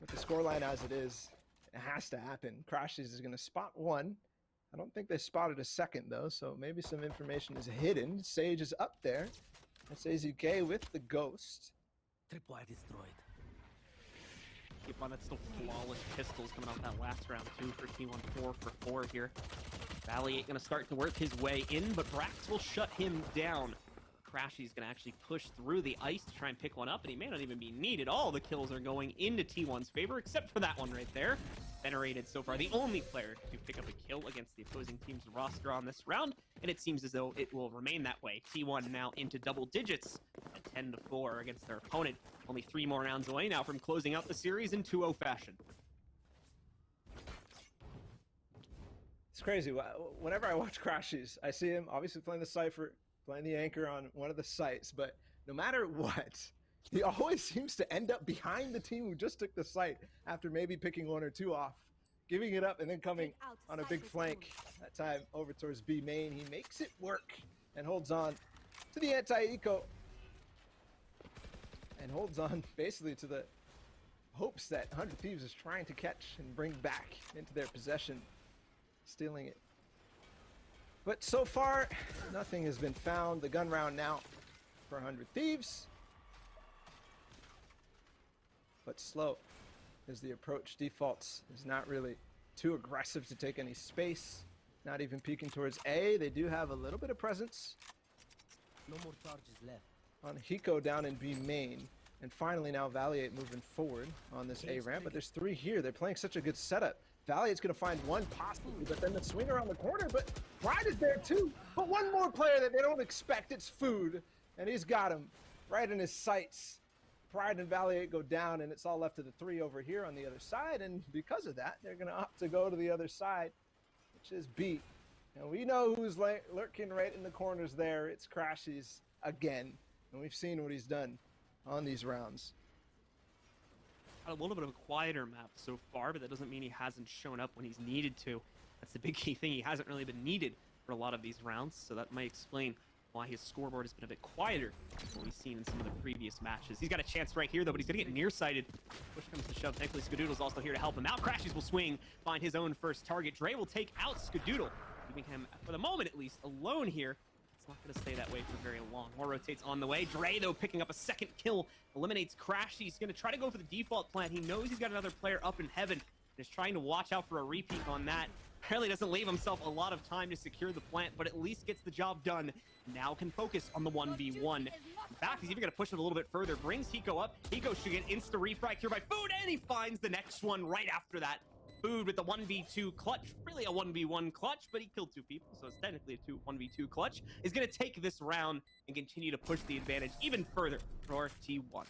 with the scoreline as it is, it has to happen. Crashies is going to spot one. I don't think they spotted a second, though, so maybe some information is hidden. Sage is up there. That's AZK with the Ghost. Tripwire destroyed. Keep on that still flawless pistols coming out that last round, too, for T1 4 for 4 here. Valiant going to start to work his way in, but Brax will shut him down. Crashy's going to actually push through the ice to try and pick one up, and he may not even be needed. All the kills are going into T1's favor, except for that one right there. Venerated so far, the only player to pick up a kill against the opposing team's roster on this round, and it seems as though it will remain that way. T1 now into double digits at 10-4 against their opponent. Only 3 more rounds away now from closing out the series in 2-0 fashion. It's crazy. Whenever I watch Crashies, I see him obviously playing the Cypher, playing the anchor on one of the sites, but no matter what, he always seems to end up behind the team who just took the site after maybe picking 1 or 2 off, giving it up and then coming on a big flank. That time over towards B main. He makes it work and holds on to the anti-eco and holds on basically to the hopes that 100 Thieves is trying to catch and bring back into their possession, stealing it. But so far, nothing has been found. The gun round now for 100 Thieves. But slow as the approach defaults. Is not really too aggressive to take any space. Not even peeking towards A. They do have a little bit of presence. No more charges left. On Hiko down in B main. And finally now Valiant moving forward on this A ramp. But there's 3 here. They're playing such a good setup. Valiant's going to find one possibly, but then the swing around the corner. But Pride is there too. But one more player that they don't expect. It's Food. And he's got him right in his sights. Pride and Valiant go down, and it's all left to the 3 over here on the other side. And because of that, they're going to opt to go to the other side, which is B. And we know who's lurking right in the corners there. It's Crashies again. And we've seen what he's done on these rounds. A little bit of a quieter map so far, but that doesn't mean he hasn't shown up when he's needed to. That's the big key thing. He hasn't really been needed for a lot of these rounds, so that might explain why his scoreboard has been a bit quieter than what we've seen in some of the previous matches. He's got a chance right here, though, but he's going to get nearsighted. Push comes to shove. Thankfully, Skadoodle's also here to help him out. Crashies will swing, find his own first target. Dre will take out Skadoodle, leaving him, for the moment at least, alone here. It's not going to stay that way for very long. More rotates on the way. Dre, though, picking up a second kill, eliminates Crashies. He's going to try to go for the default plant. He knows he's got another player up in heaven, and is trying to watch out for a repeat on that. Apparently doesn't leave himself a lot of time to secure the plant, but at least gets the job done. Now can focus on the 1v1. In fact, he's even going to push it a little bit further. Brings Hiko up. Hiko should get insta-refract here by Food, and he finds the next one right after that. Food with the 1v2 clutch. Really a 1v1 clutch, but he killed 2 people, so it's technically a 1v2 clutch. Is going to take this round and continue to push the advantage even further for T1.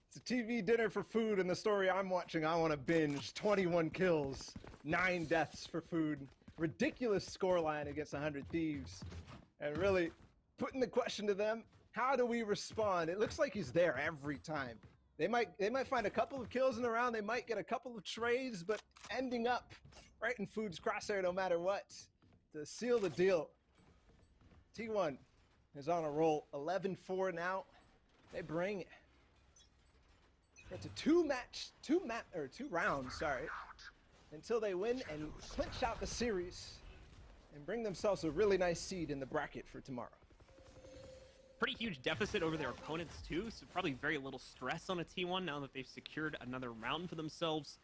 It's a TV dinner for Food, and the story I'm watching, I want to binge. 21 kills, 9 deaths for Food. Ridiculous scoreline against 100 Thieves. And really putting the question to them, how do we respond? It looks like he's there every time. They might find a couple of kills in the round, they might get a couple of trades, but ending up right in Food's crosshair no matter what to seal the deal. T1 is on a roll, 11-4 now. They bring it. It's a two rounds, sorry, until they win and clinch out the series and bring themselves a really nice seed in the bracket for tomorrow. Pretty huge deficit over their opponents too, so probably very little stress on a T1 now that they've secured another round for themselves.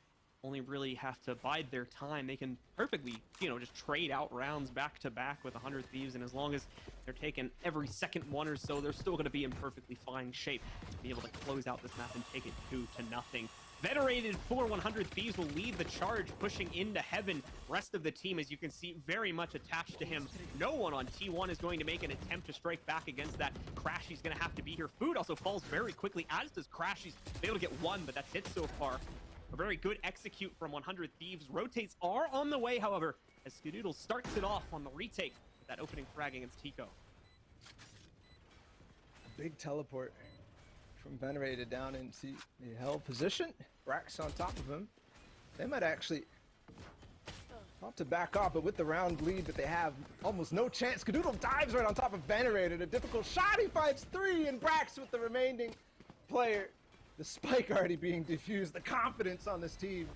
Only really have to bide their time. They can perfectly, just trade out rounds back to back with 100 Thieves, and as long as they're taking every second one or so, they're still going to be in perfectly fine shape to be able to close out this map and take it 2-0. Venerated for 100 Thieves will lead the charge, pushing into heaven. Rest of the team, as you can see, very much attached to him. No one on T1 is going to make an attempt to strike back against that. Crashy's going to have to be here. Food also falls very quickly, as does Crashy's. Able to get one, but that's it so far. A very good execute from 100 Thieves. Rotates are on the way, however, as Skadoodle starts it off on the retake with that opening frag against Hiko. A big teleport from Venerated down into the held position. Brax on top of him. They might actually opt to back off, but with the round lead that they have, almost no chance. Skadoodle dives right on top of Venerated. A difficult shot. He finds 3, and Brax with the remaining player The spike already being defused. The confidence on this team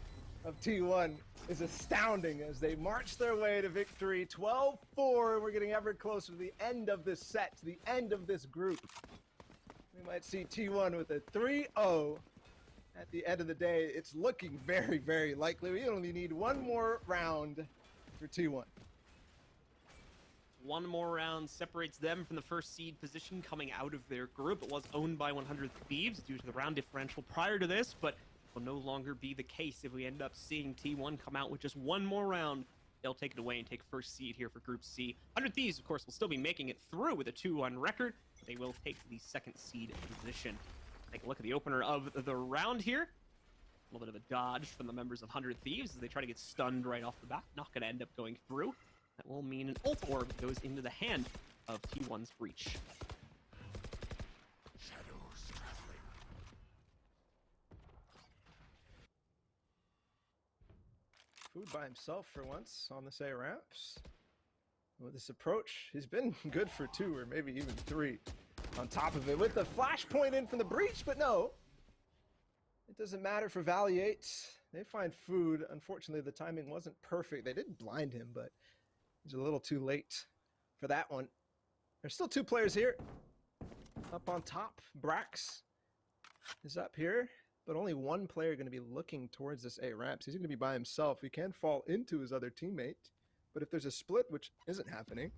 of T1 is astounding as they march their way to victory. 12-4. We're getting ever closer to the end of this set, to the end of this group. We might see T1 with a 3-0 at the end of the day. It's looking very, very likely. We only need one more round for T1. One more round separates them from the first seed position coming out of their group. It was owned by 100 Thieves due to the round differential prior to this, but will no longer be the case if we end up seeing T1 come out with just one more round. They'll take it away and take first seed here for Group C. 100 Thieves, of course, will still be making it through with a 2-1 record. They will take the second seed position. Take a look at the opener of the round here. A little bit of a dodge from the members of 100 Thieves as they try to get stunned right off the bat. Not going to end up going through. That will mean an ult orb goes into the hand of T1's Breach. Shadows traveling. Food by himself for once on this A ramps. With this approach, he's been good for 2 or maybe even 3 on top of it. With the flashpoint in from the Breach, but no. It doesn't matter for Valley 8. They find Food. Unfortunately, the timing wasn't perfect. They didn't blind him, but he's a little too late for that one. There's still 2 players here. Up on top, Brax is up here, but only 1 player going to be looking towards this A ramps. He's going to be by himself. He can fall into his other teammate, but if there's a split, which isn't happening,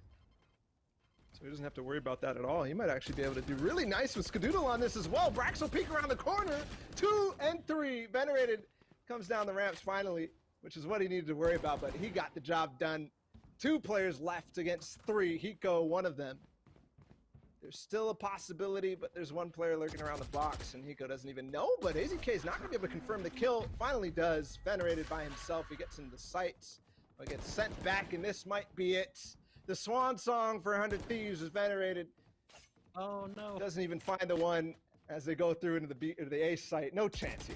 so he doesn't have to worry about that at all. He might actually be able to do really nice with Skadoodle on this as well. Brax will peek around the corner. 2 and 3. Venerated comes down the ramps finally, which is what he needed to worry about, but he got the job done. 2 players left against 3. Hiko, one of them. There's still a possibility, but there's 1 player lurking around the box, and Hiko doesn't even know, but AZK is not going to be able to confirm the kill. Finally does. Venerated by himself. He gets into the sights. But gets sent back, and this might be it. The swan song for 100 Thieves is Venerated. Oh, no. Doesn't even find the one as they go through into the B, or the A site. No chance here.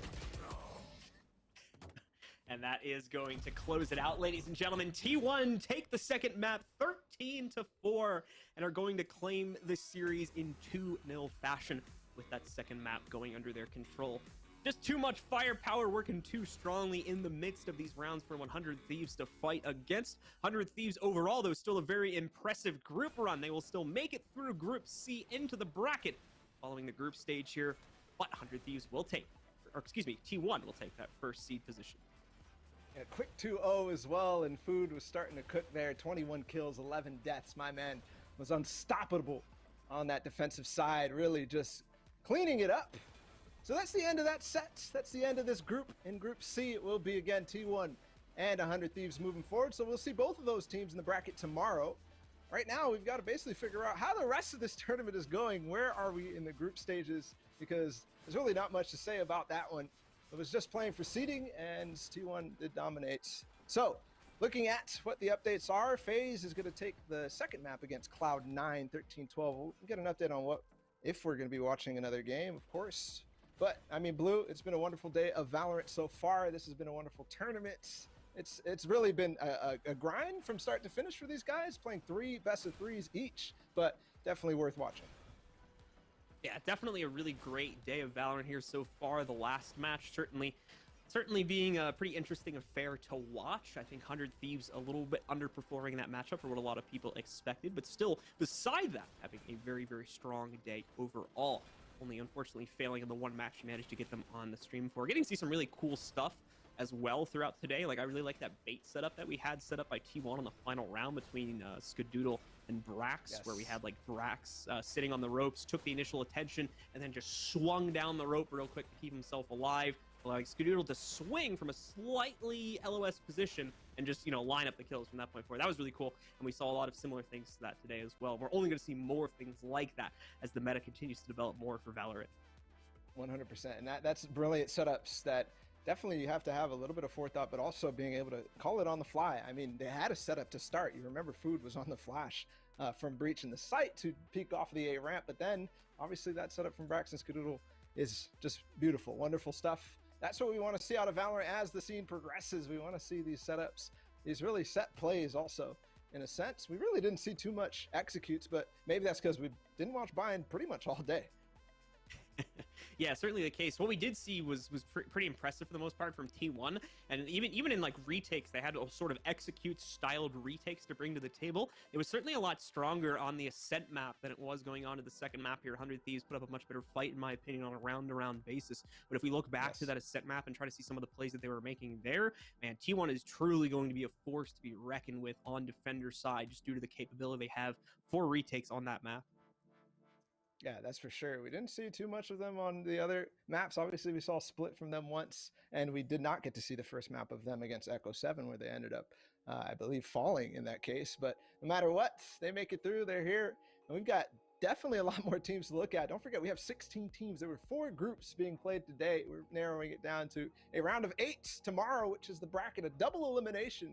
And that is going to close it out, ladies and gentlemen. T1 take the second map 13-4 and are going to claim this series in 2-0 fashion with that second map going under their control. Just too much firepower working too strongly in the midst of these rounds for 100 Thieves to fight against. 100 Thieves overall, though, still a very impressive group run. They will still make it through Group C into the bracket following the group stage here. But 100 Thieves will take, or excuse me, T1 will take that first seed position. A quick 2-0 as well, and Food was starting to cook there. 21 kills, 11 deaths. My man was unstoppable on that defensive side, really just cleaning it up. So that's the end of that set. That's the end of this group. In Group C, it will be again T1 and 100 Thieves moving forward. So we'll see both of those teams in the bracket tomorrow. Right now, we've got to basically figure out how the rest of this tournament is going. Where are we in the group stages? Because there's really not much to say about that one. It was just playing for seeding, and T1 did dominate. So, looking at what the updates are, FaZe is going to take the second map against Cloud9, 13-12. We'll get an update on what, if we're going to be watching another game, of course. But, I mean, Blue, it's been a wonderful day of Valorant so far. This has been a wonderful tournament. It's really been a grind from start to finish for these guys, playing 3 best-of-3s each, but definitely worth watching. Yeah, definitely a really great day of Valorant here so far. The last match certainly being a pretty interesting affair to watch. I think 100 Thieves a little bit underperforming in that matchup for what a lot of people expected, but still, beside that, having a very, very strong day overall. Only unfortunately failing in the one match you managed to get them on the stream for. Getting to see some really cool stuff as well throughout today. Like, I really like that bait setup that we had set up by T1 on the final round between Skadoodle and Brax, yes, where we had like Brax sitting on the ropes, took the initial attention, and then just swung down the rope real quick to keep himself alive, allowing Skadoodle to swing from a slightly LOS position and just, you know, line up the kills from that point forward. That was really cool, and we saw a lot of similar things to that today as well. We're only going to see more things like that as the meta continues to develop more for Valorant. 100%, and that's brilliant setups that definitely you have to have a little bit of forethought, but also being able to call it on the fly. I mean, they had a setup to start. You remember Food was on the flash from Breach in the site to peek off the A ramp, but then obviously that setup from Brax and Skadoodle is just beautiful, wonderful stuff. That's what we want to see out of Valorant as the scene progresses. We want to see these setups, these really set plays also. In a sense, we really didn't see too much executes, but maybe that's because we didn't watch Bind pretty much all day. Yeah, certainly the case. What we did see was pretty impressive for the most part from T1, and even in like retakes, they had to sort of execute styled retakes to bring to the table. It was certainly a lot stronger on the Ascent map than it was going on to the second map here. 100 Thieves put up a much better fight, in my opinion, on a round-to-round basis. But if we look back to that Ascent map and try to see some of the plays that they were making there, man, T1 is truly going to be a force to be reckoned with on Defender side, just due to the capability they have for retakes on that map. Yeah, that's for sure. We didn't see too much of them on the other maps. Obviously, we saw Split from them once, and we did not get to see the first map of them against Echo 7, where they ended up, I believe, falling in that case. But no matter what, they make it through. They're here, and we've got definitely a lot more teams to look at. Don't forget, we have 16 teams. There were 4 groups being played today. We're narrowing it down to a round of 8 tomorrow, which is the bracket, a double elimination.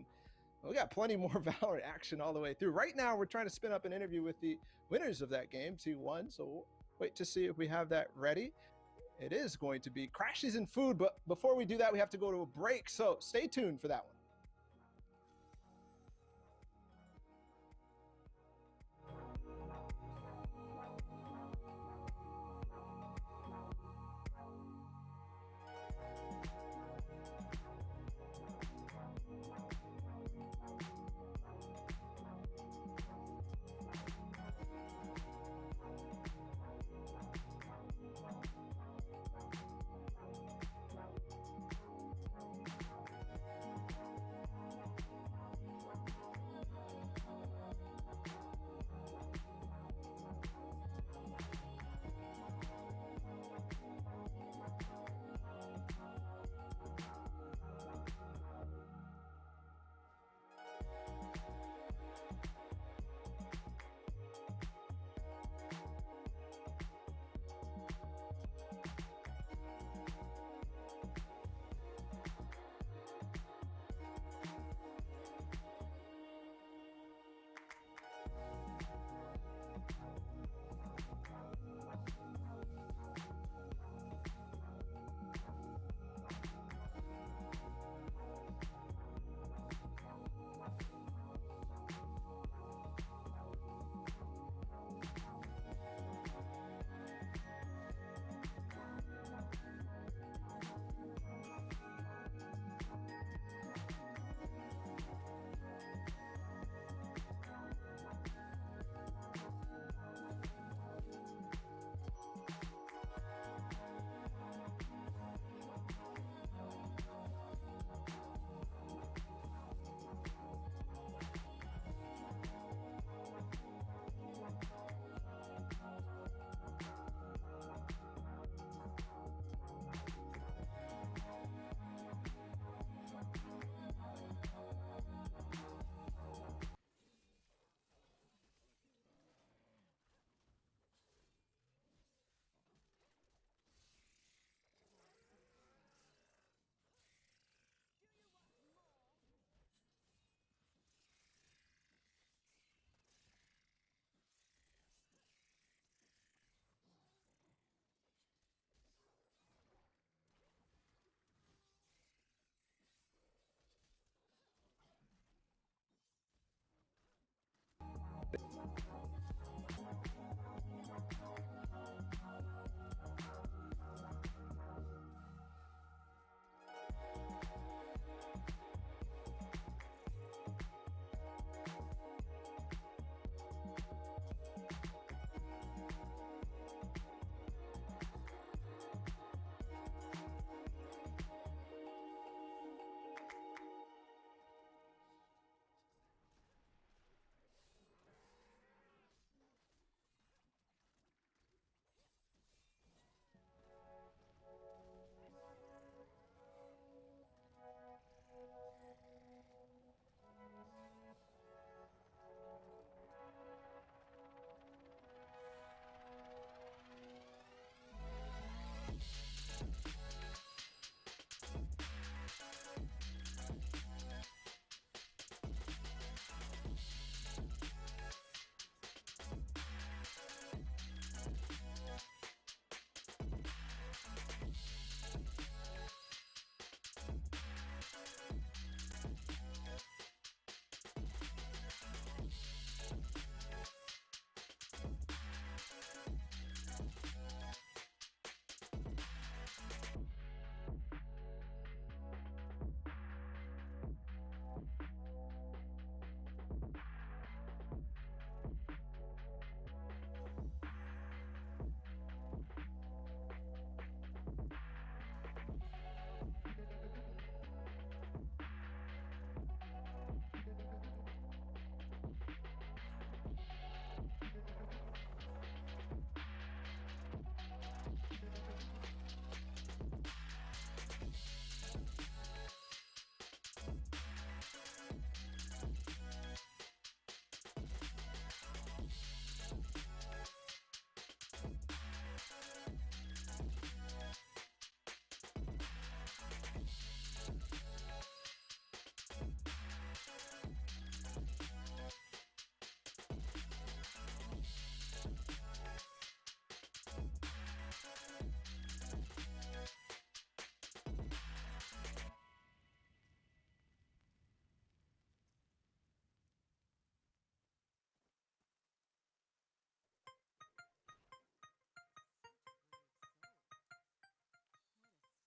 We got plenty more Valorant action all the way through. Right now, we're trying to spin up an interview with the winners of that game, T1. So we'll wait to see if we have that ready. It is going to be Crashes and Food, but before we do that, we have to go to a break. So stay tuned for that one.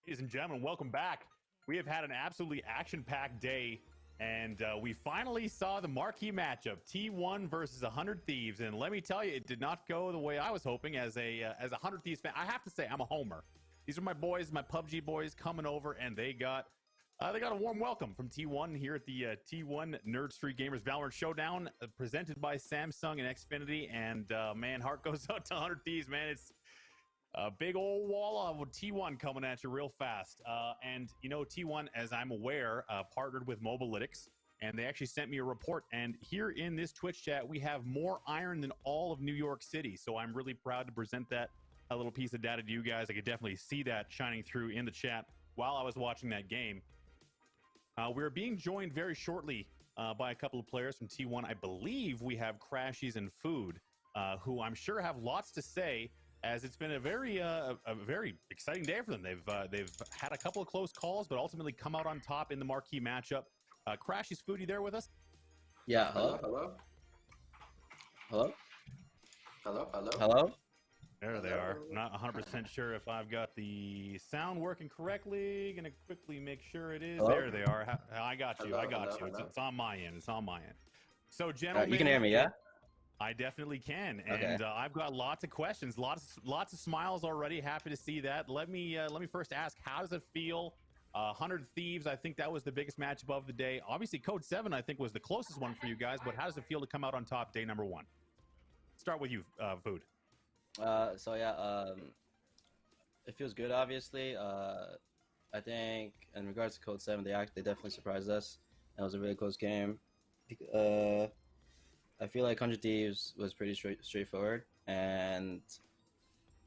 Ladies and gentlemen, welcome back. We have had an absolutely action-packed day, and we finally saw the marquee matchup, T1 versus 100 Thieves. And let me tell you, it did not go the way I was hoping. As a 100 Thieves fan, I have to say I'm a homer. These are my boys, my PUBG boys, coming over, and they got a warm welcome from T1 here at the T1 Nerd Street Gamers Valorant Showdown, presented by Samsung and Xfinity. And man, heart goes out to 100 Thieves, man. It's a big old wall of T1 coming at you real fast. And, you know, T1, as I'm aware, partnered with Mobalytics, and they actually sent me a report. And here in this Twitch chat, we have more iron than all of New York City. So I'm really proud to present that a little piece of data to you guys. I could definitely see that shining through in the chat while I was watching that game. We're being joined very shortly by a couple of players from T1. I believe we have Crashies and Food, who I'm sure have lots to say, as it's been a very exciting day for them. They've had a couple of close calls, but ultimately come out on top in the marquee matchup. Crashies, Food, you there with us? Yeah, hello? Hello? Hello? Hello? Hello? Hello? There they are. Not 100% sure if I've got the sound working correctly. Gonna quickly make sure it is. Hello? There they are. I got you. Hello, I got hello, you. hello. It's on my end. It's on my end. So, gentlemen, You can hear me, yeah? I definitely can, Okay. and I've got lots of questions, lots of smiles already. Happy to see that. Let me first ask, how does it feel? 100 Thieves, I think that was the biggest matchup of the day. Obviously, Code 7, I think, was the closest one for you guys. But how does it feel to come out on top day number 1? Start with you, Food. So yeah, it feels good, obviously. I think in regards to Code 7, they definitely surprised us. It was a really close game. I feel like 100 Thieves was pretty straightforward. And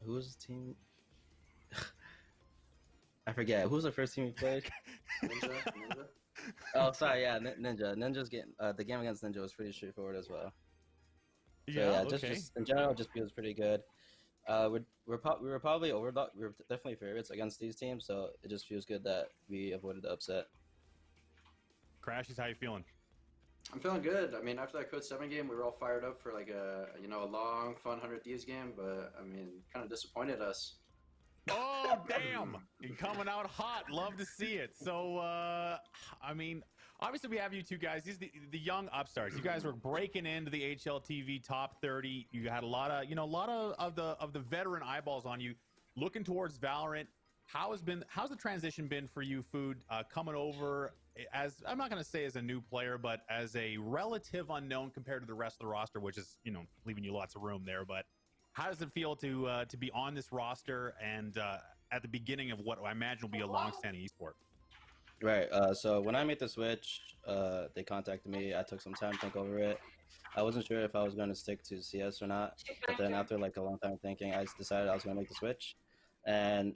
who was the team? I forget. Who was the first team we played? Ninja? Oh, sorry, yeah, Ninja. Ninja's game. The game against Ninja was pretty straightforward as well. So, yeah, okay. just in general, just feels pretty good. We were definitely favorites against these teams, so it just feels good that we avoided the upset. Crashies, how you feeling? I'm feeling good. I mean, after that Code 7 game, we were all fired up for like a long, fun 100 Thieves game, but I mean, kind of disappointed us. Oh, damn! You're coming out hot. Love to see it. So, I mean, obviously we have you two guys. These are the young upstarts. You guys were breaking into the HLTV top 30. You had a lot of the veteran eyeballs on you, looking towards Valorant. How's the transition been for you, Food, coming over as, I'm not going to say as a new player, but as a relative unknown compared to the rest of the roster, which is, you know, leaving you lots of room there. But how does it feel to be on this roster and at the beginning of what I imagine will be a long-standing esport? Right. So when I made the switch, they contacted me. I took some time to think over it. I wasn't sure if I was going to stick to CS or not. But then after like a long time thinking, I decided I was going to make the switch. And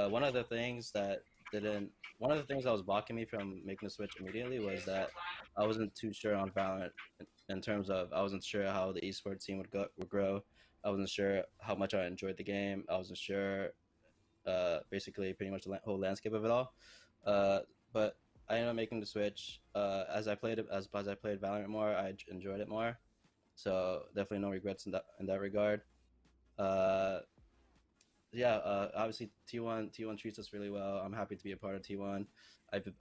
one of the things that was blocking me from making the switch immediately was that I wasn't too sure on Valorant in terms of I wasn't sure how the esports team would grow. I wasn't sure how much I enjoyed the game. I wasn't sure, basically, pretty much the whole landscape of it all. But I ended up making the switch. As I played Valorant more, I enjoyed it more. So definitely no regrets in that regard. Obviously T1 treats us really well. I'm happy to be a part of T1.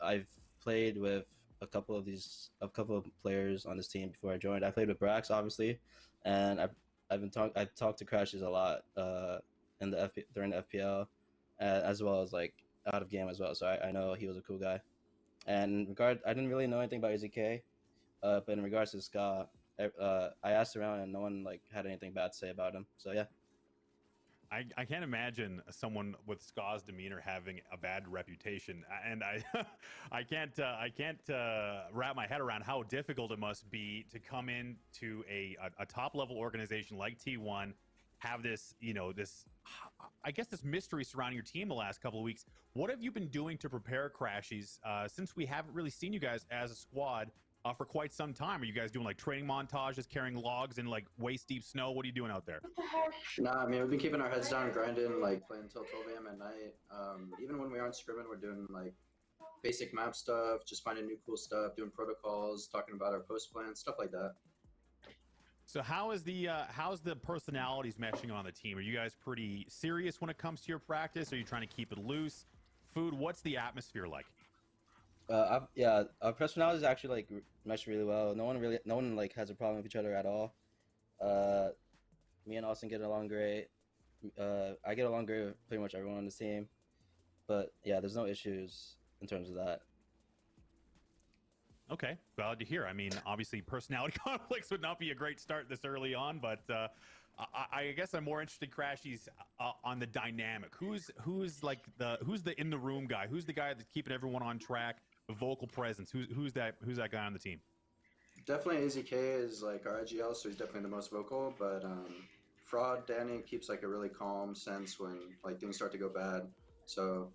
I've played with a couple of players on this team before I joined. I played with Brax, obviously, and I've talked to Crashes a lot during the FPL, as well as like out of game as well. So I know he was a cool guy. And I didn't really know anything about AZK, but in regards to Ska, I asked around and no one like had anything bad to say about him. So yeah. I can't imagine someone with Ska's demeanor having a bad reputation, and I can't wrap my head around how difficult it must be to come into a top level organization like T1, have this this mystery surrounding your team the last couple of weeks. What have you been doing to prepare, Crashies, since we haven't really seen you guys as a squad for quite some time? Are you guys doing like training montages, carrying logs in like waist deep snow? What are you doing out there? Nah, I mean, we've been keeping our heads down, grinding, like playing until 12 a.m. at night. Even when we aren't scrimming, we're doing like basic map stuff, just finding new cool stuff, doing protocols, talking about our post plans, stuff like that. So how's the personalities meshing on the team? Are you guys pretty serious when it comes to your practice? Are you trying to keep it loose? Food, what's the atmosphere like? Yeah, our personalities actually like mesh really well. No one like has a problem with each other at all. Me and Austin get along great. I get along great with pretty much everyone on the team. But yeah, there's no issues in terms of that. Okay, glad to hear. I mean, obviously, personality conflicts would not be a great start this early on, but I guess I'm more interested, Crashies, on the dynamic. Who's the in the room guy? Who's the guy that's keeping everyone on track? The vocal presence. Who's that guy on the team? Definitely AZK is like our IGL, so he's definitely the most vocal. But Fraud Danny keeps like a really calm sense when like things start to go bad. So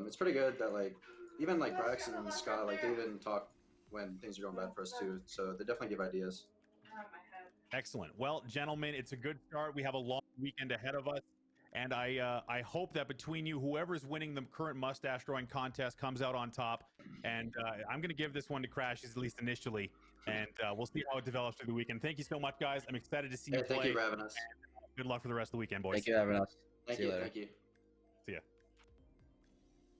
it's pretty good that like even like Braxton and Scott, like they even talk when things are going bad for us too. So they definitely give ideas. Excellent. Well, gentlemen, it's a good start. We have a long weekend ahead of us. And I hope that between you, whoever's winning the current mustache drawing contest comes out on top. And I'm going to give this one to Crashies, at least initially. And we'll see how it develops through the weekend. Thank you so much, guys. I'm excited to see you play. Thank you for having us. And good luck for the rest of the weekend, boys. Thank you for having us. Thank See you you. later. Thank you. See ya.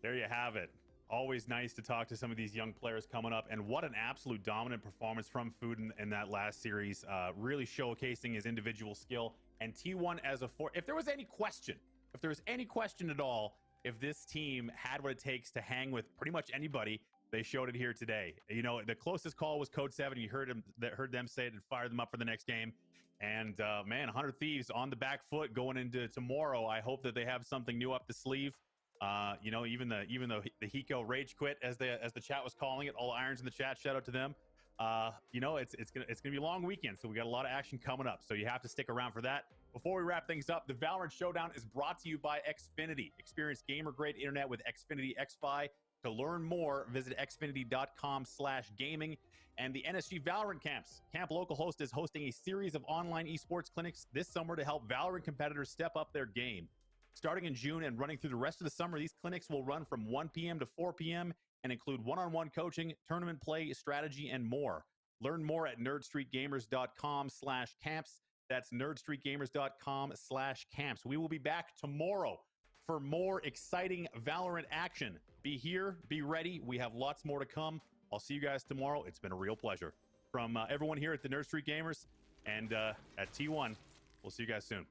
There you have it. Always nice to talk to some of these young players coming up. And what an absolute dominant performance from Food in that last series. Really showcasing his individual skill. And T1 as a four. If there was any question at all, if this team had what it takes to hang with pretty much anybody, they showed it here today. You know, the closest call was Code 7. You heard them say it and fire them up for the next game. And man, 100 Thieves on the back foot going into tomorrow. I hope that they have something new up the sleeve. You know, even the Hiko rage quit, as the chat was calling it, all irons in the chat, shout out to them. You know, it's gonna be a long weekend, so we got a lot of action coming up, so you have to stick around for that. Before we wrap things up, the Valorant Showdown is brought to you by Xfinity. Experience gamer grade internet with Xfinity XFi. To learn more, visit xfinity.com/gaming. And the NSG Valorant camps. Camp Localhost is hosting a series of online esports clinics this summer to help Valorant competitors step up their game. Starting in June and running through the rest of the summer, these clinics will run from 1 p.m. to 4 p.m. and include one-on-one coaching, tournament play, strategy, and more. Learn more at nerdstreetgamers.com/camps. That's nerdstreetgamers.com/camps. We will be back tomorrow for more exciting Valorant action. Be here, be ready. We have lots more to come. I'll see you guys tomorrow. It's been a real pleasure. From everyone here at the Nerd Street Gamers and at T1, we'll see you guys soon.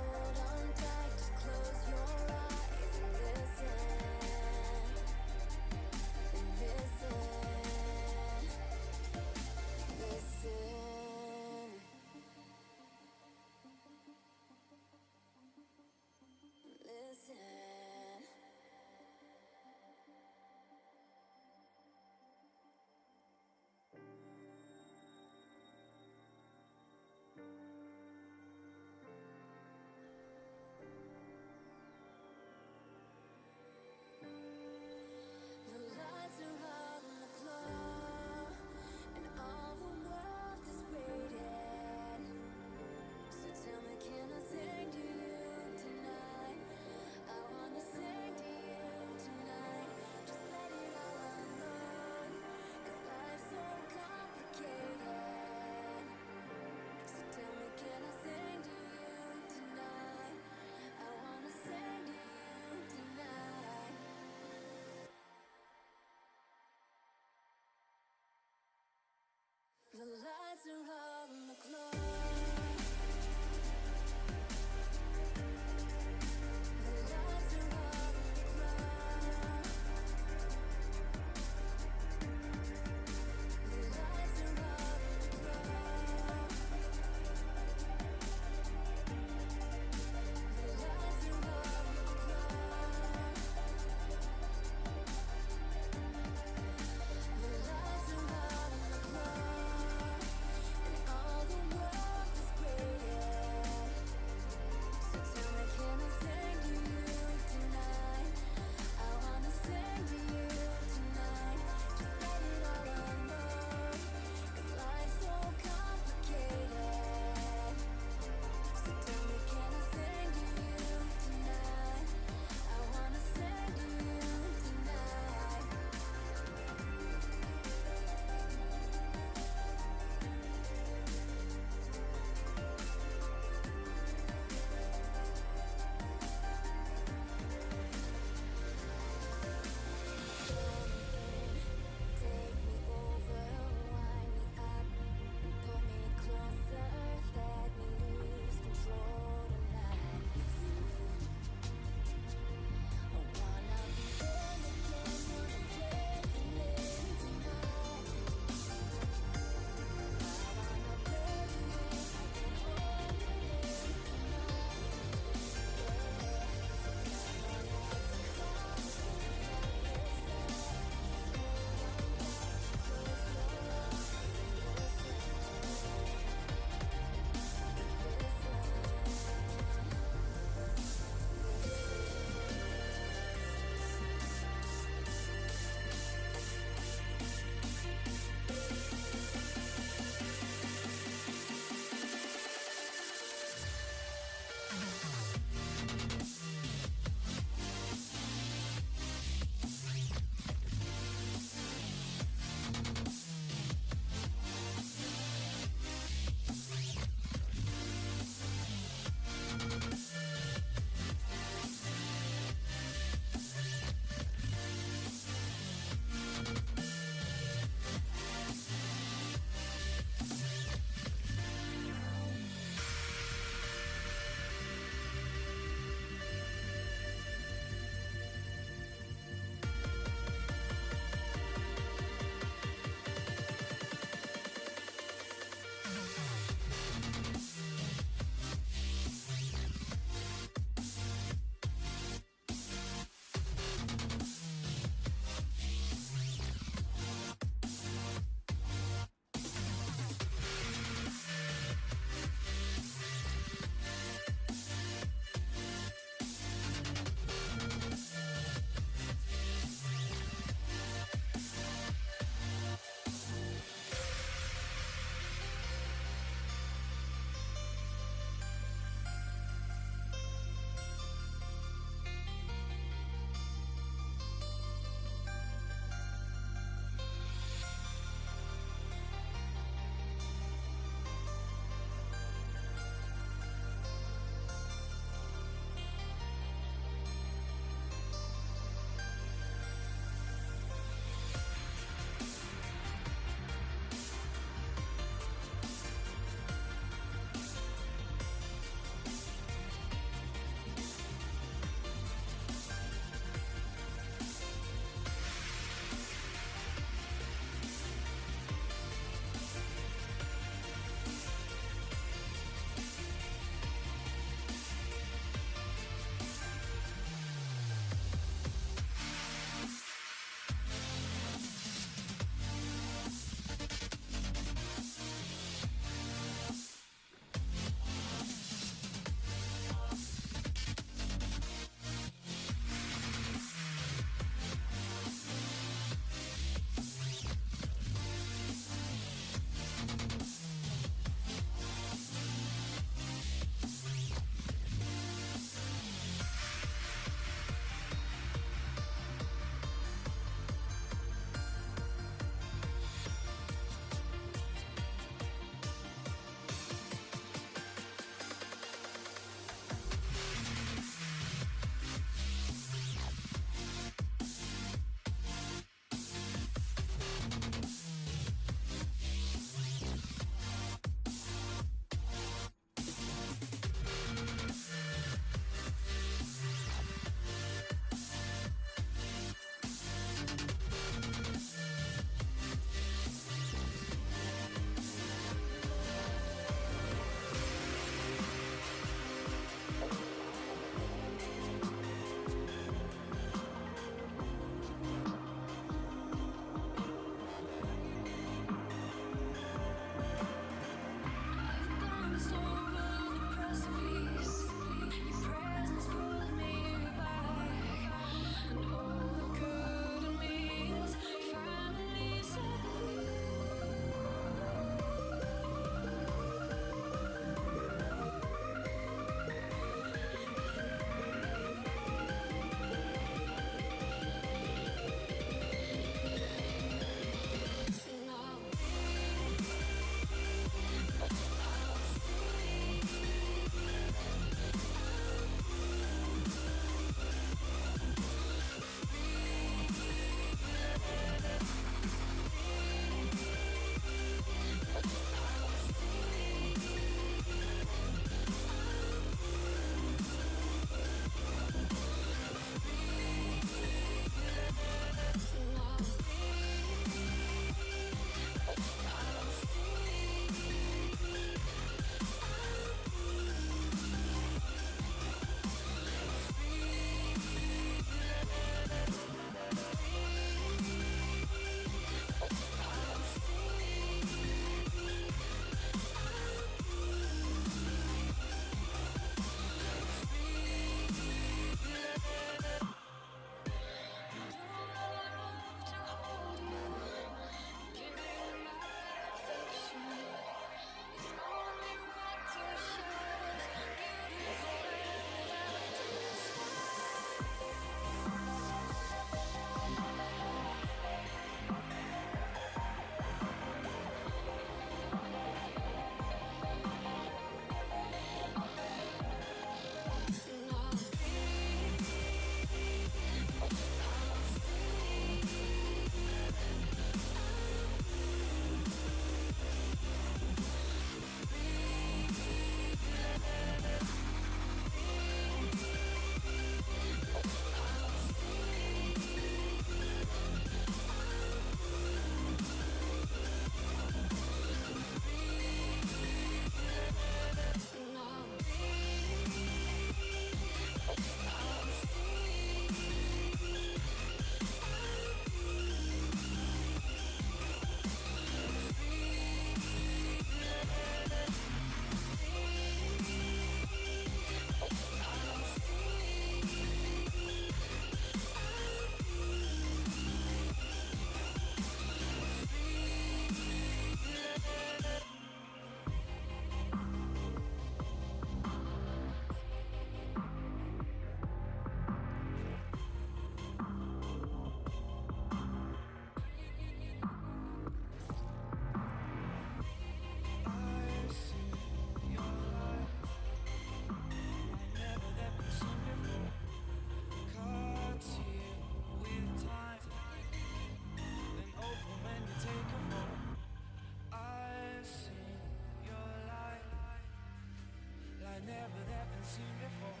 never been seen before.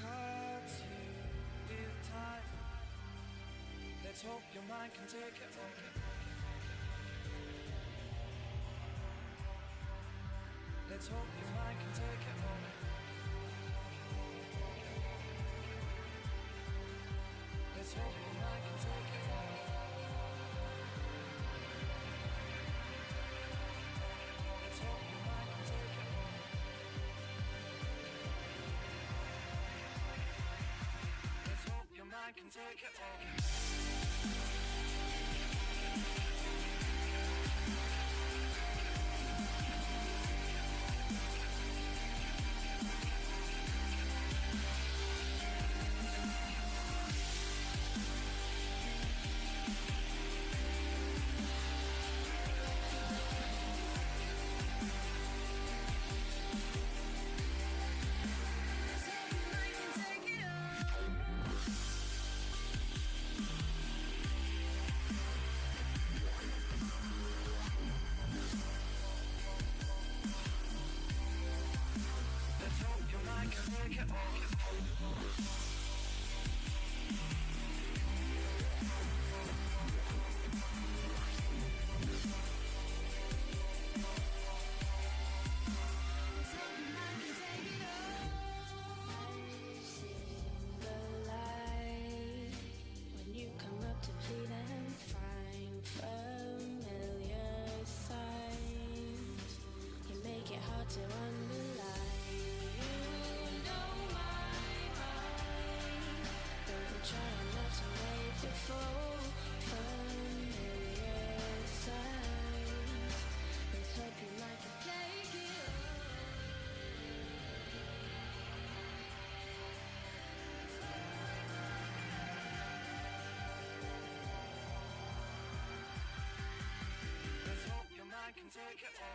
Caught you with time. Let's hope your mind can take it all. Let's hope your mind can take it all. Let's hope your mind can take it all. Let's hope your mind can take it all. Let's hope your mind can take it all. To underline, you know my mind. Don't try not to make it fall. Familiar signs. Let's hope you might can take it. Let's hope your mind can take it all.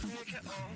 Take it all.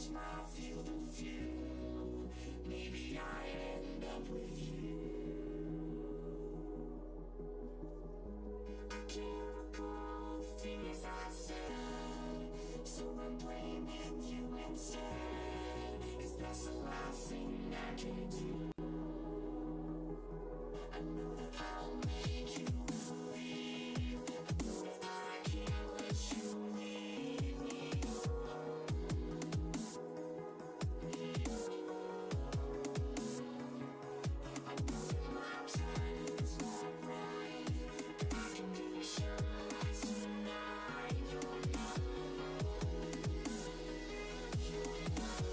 change my field of view. Maybe I end up with you. I can't recall the things I said, so I'm blaming you instead. 'Cause that's the last thing I can do. I know that I'll make you believe. I know that I can't let you leave me alone. Me alone. I know that my time is not right, but I can be sure that tonight you're not alone. You're not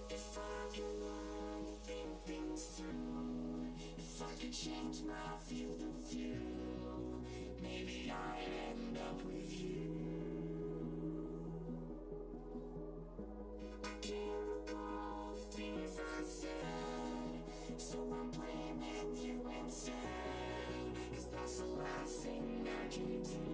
If I could learn to think things through, if I could change my field of view, maybe I'd end up with you. I can't recall the things I said, so I'm blaming you instead. 'Cause that's the last thing I can do.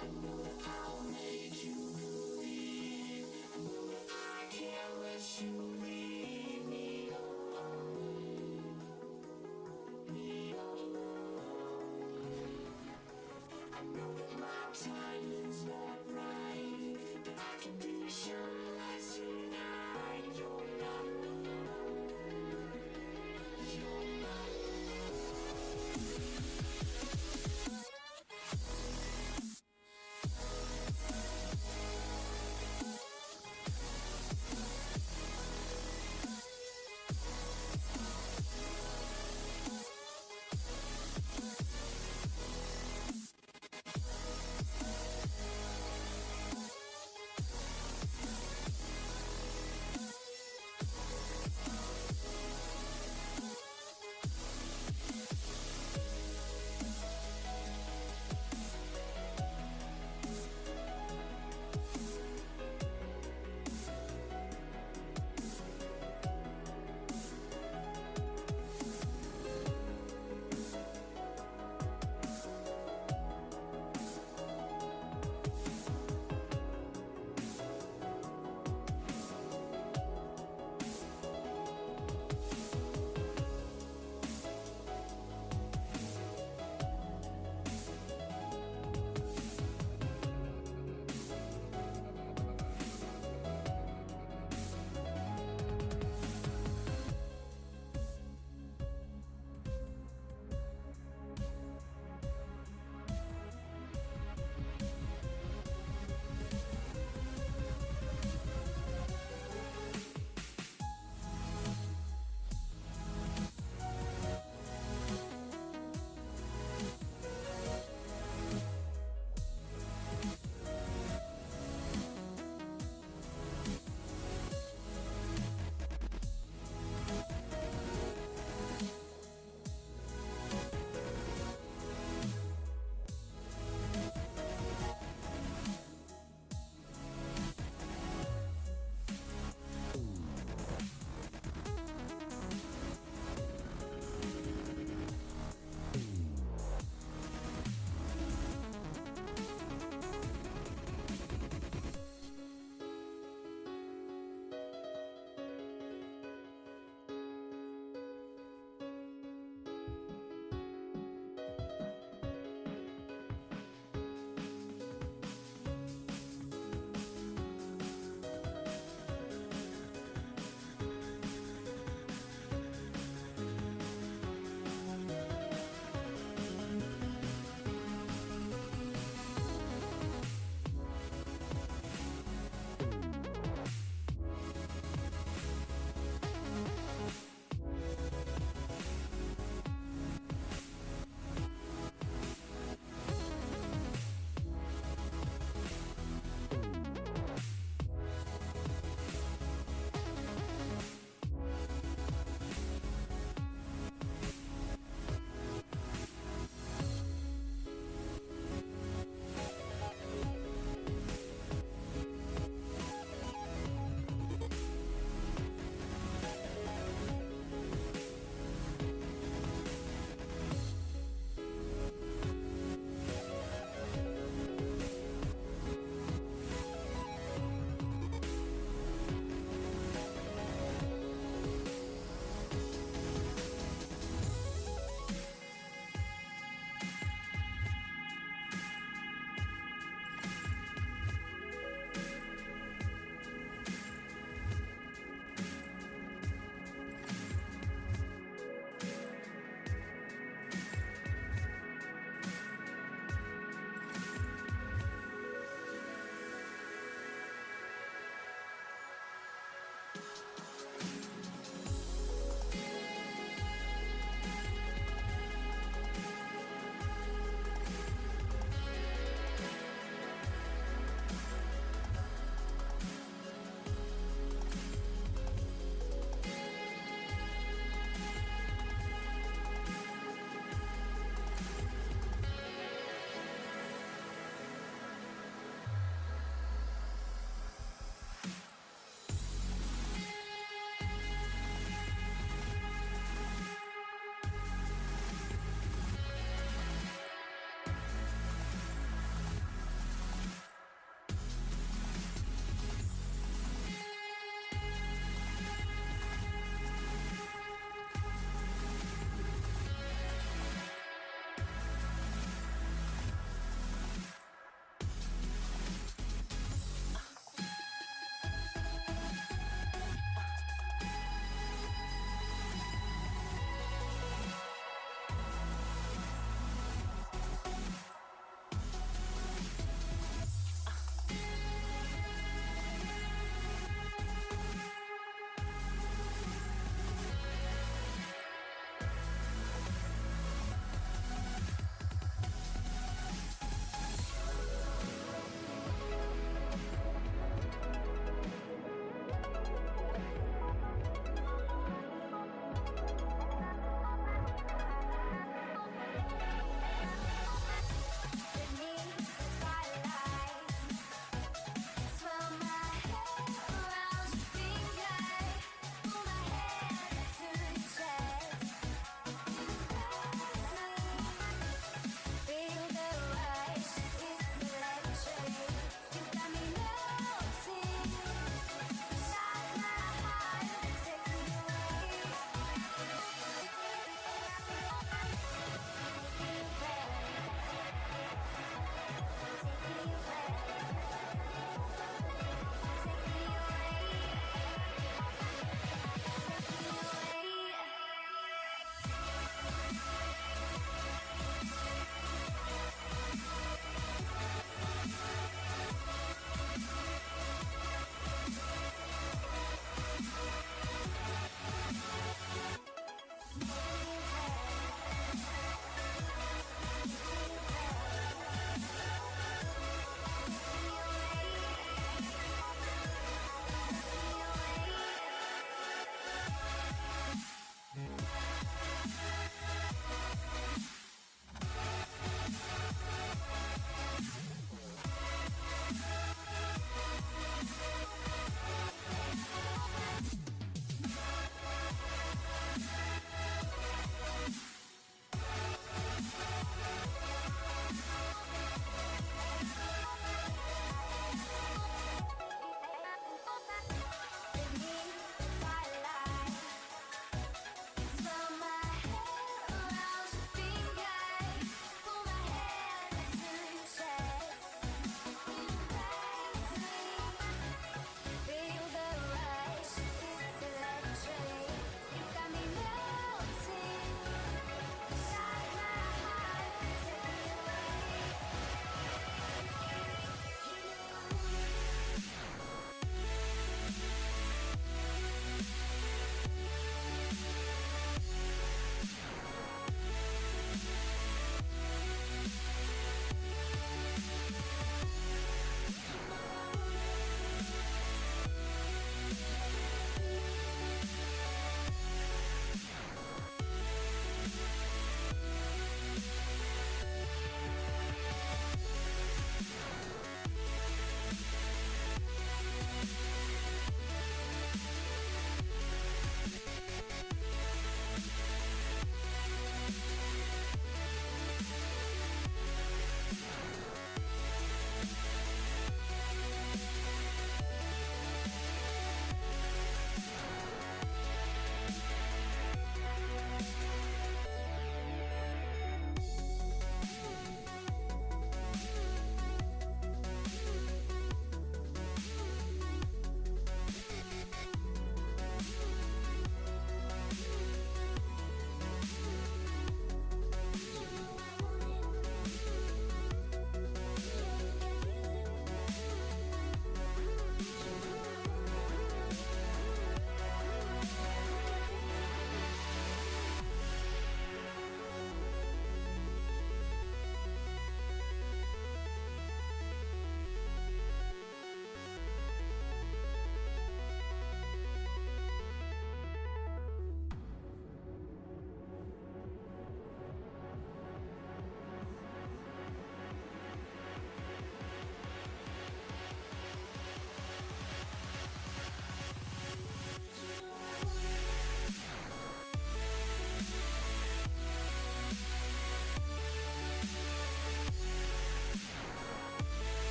I know that I'll make you believe. I know that I can't let you leave me alone. Me alone. I know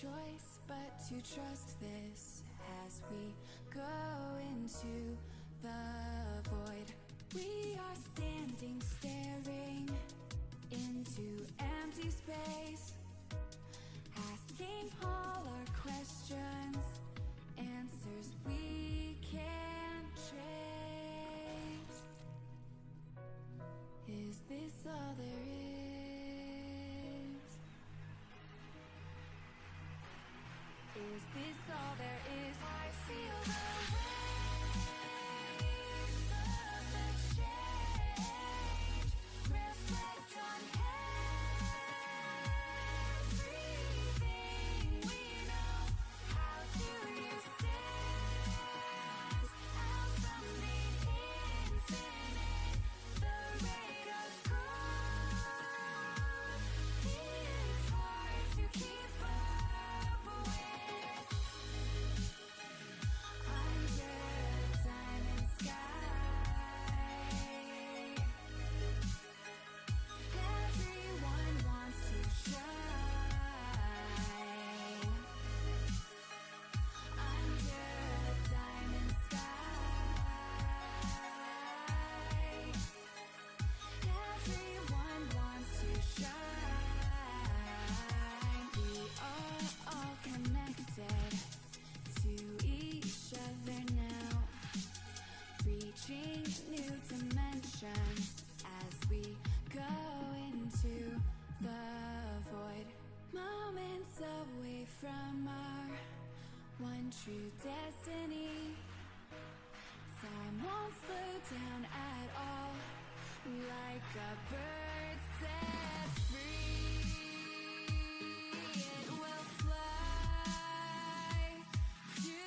choice but to trust this as we go into the void. We are standing, staring into empty space, asking all our questions, answers we can't chase. Is this all there is? Is this all there is? I feel the waves of the change reflect on everything we know. How do you stand out from the infinite? The rate of growth is hard to keep up with. Under a diamond sky, everyone wants to shine. Under a diamond sky, everyone wants to shine. We are all connected to each other now, reaching new dimensions as we go into the void. Moments away from our one true destiny. Time won't slow down at all, like a bird set free. It will fly to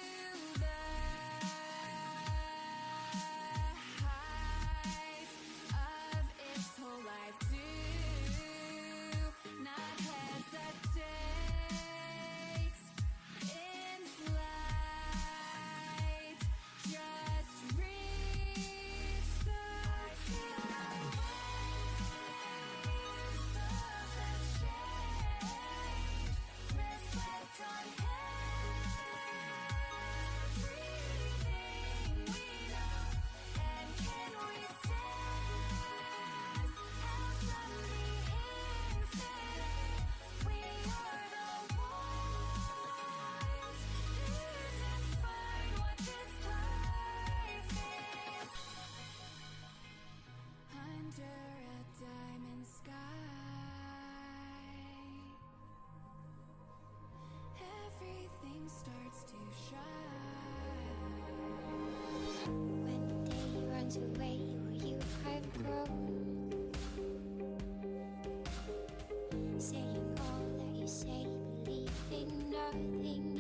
the heights of its whole life. Do not hesitate in flight. Just reach the waves of the change reflect on everything we know. And can we stand out from the infinite? We are the ones who define what this life is. Under a diamond sky, everything starts to shine. When day runs away, will you have grown? Saying all that you say, believing nothing